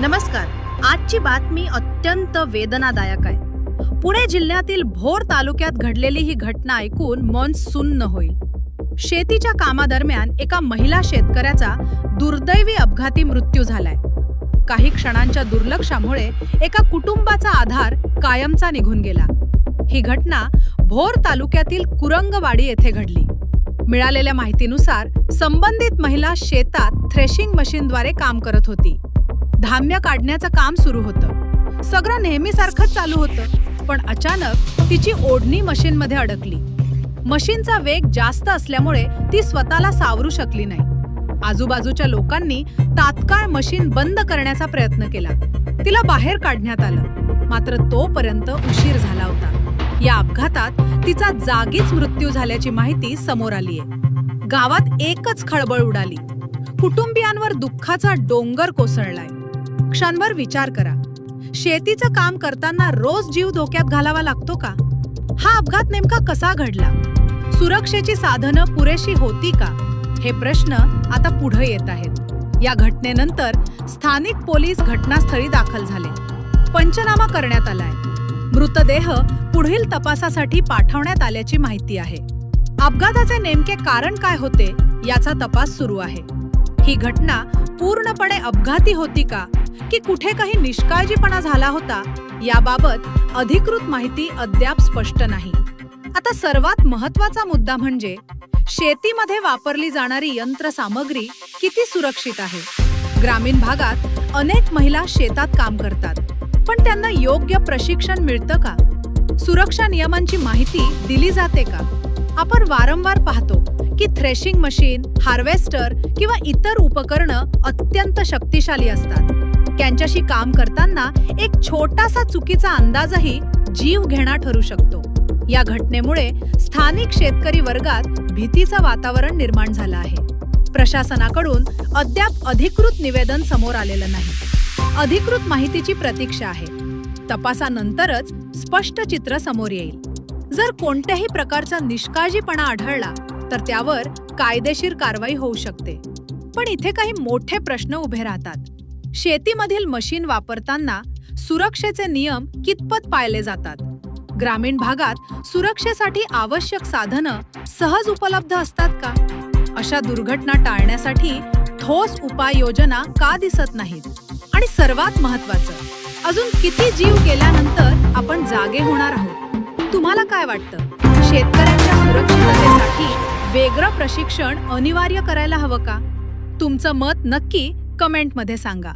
नमस्कार. आजची बातमी अत्यंत वेदनादायक आहे. पुणे जिल्ह्यातील भोर तालुक्यात घडलेली ही घटना ऐकून मन सुन्न होईल. शेतीच्या कामादरम्यान एका महिला शेतकऱ्याचा दुर्दैवी अपघाती मृत्यू झालाय. काही क्षणांच्या दुर्लक्षामुळे एका कुटुंबाचा आधार कायमचा निघून गेला. ही घटना भोर तालुक्यातील कुरंगवाडी येथे घडली. मिळालेल्या माहितीनुसार संबंधित महिला शेतात थ्रेशिंग मशीनद्वारे काम करत होती. धान्य काढण्याचं काम सुरू होतं. सगळं नेहमीसारखंच चालू होतं, पण अचानक तिची ओढणी मशीनमध्ये अडकली. मशीनचा वेग जास्त असल्यामुळे ती स्वतःला सावरू शकली नाही. आजूबाजूच्या लोकांनी तात्काळ मशीन बंद करण्याचा प्रयत्न केला. तिला बाहेर काढण्यात आलं, मात्र तोपर्यंत उशीर झाला होता. या अपघातात तिचा जागीच मृत्यू झाल्याची माहिती समोर आलीय. गावात एकच खळबळ उडाली. कुटुंबियांवर दुःखाचा डोंगर कोसळलाय. क्षणभर विचार करा, शेतीचं काम करताना रोज जीव धोक्यात घालावा लागतो का? हा अपघात नेमका कसा घडला? सुरक्षेची साधनं पुरेशी होती का? हे प्रश्न आता पुढे येत आहेत. या घटनेनंतर स्थानिक पोलीस घटनास्थळी दाखल झाले. पंचनामा करण्यात आलाय. मृतदेह पुढील तपासासाठी पाठवण्यात आल्याची माहिती आहे. अपघाताचे नेमके कारण काय होते याचा तपास सुरू आहे. ही घटना पूर्णपणे अपघाती होती का की कुठे काही निष्काळजीपणा झाला होता याबाबत अधिकृत माहिती अद्याप स्पष्ट नाही. आता सर्वात महत्त्वाचा मुद्दा म्हणजे शेतीमध्ये वापरली जाणारी यंत्रसामग्री किती सुरक्षित आहे. ग्रामीण भागात अनेक महिला शेतात काम करतात, पण त्यांना योग्य प्रशिक्षण मिळतं का? सुरक्षा नियमांची माहिती दिली जाते का? आपण वारंवार पाहतो की थ्रेशिंग मशीन, हार्वेस्टर किंवा इतर उपकरणं अत्यंत शक्तिशाली असतात. त्यांच्याशी काम करताना एक छोटासा चुकीचा अंदाजही जीव घेणा ठरू शकतो. या घटनेमुळे स्थानिक शेतकरी वर्गात भीतीचं वातावरण निर्माण झालं आहे. प्रशासनाकडून अद्याप अधिकृत निवेदन समोर आलेलं नाही. अधिकृत माहितीची प्रतीक्षा आहे. तपासानंतरच स्पष्ट चित्र समोर येईल. जर कोणत्याही प्रकारचा निष्काळजीपणा आढळला तर त्यावर कायदेशीर कारवाई होऊ शकते. पण इथे काही मोठे प्रश्न उभे राहतात. शेतीमधील मशीन वापरताना सुरक्षेचे नियम कितपत पाळले जातात? ग्रामीण भागात सुरक्षेसाठी आवश्यक साधनं सहज उपलब्ध असतात का? अशा दुर्घटना टाळण्यासाठी ठोस उपाययोजना का दिसत नाहीत? आणि सर्वात महत्त्वाचं, अजून किती जीव गेल्यानंतर आपण जागे होणार आहोत? तुम्हाला काय वाटतं? शेतकऱ्यांच्या सुरक्षिततेसाठी वेगळं प्रशिक्षण अनिवार्य करायला हवं का? तुमचं मत नक्की कमेंटमध्ये सांगा.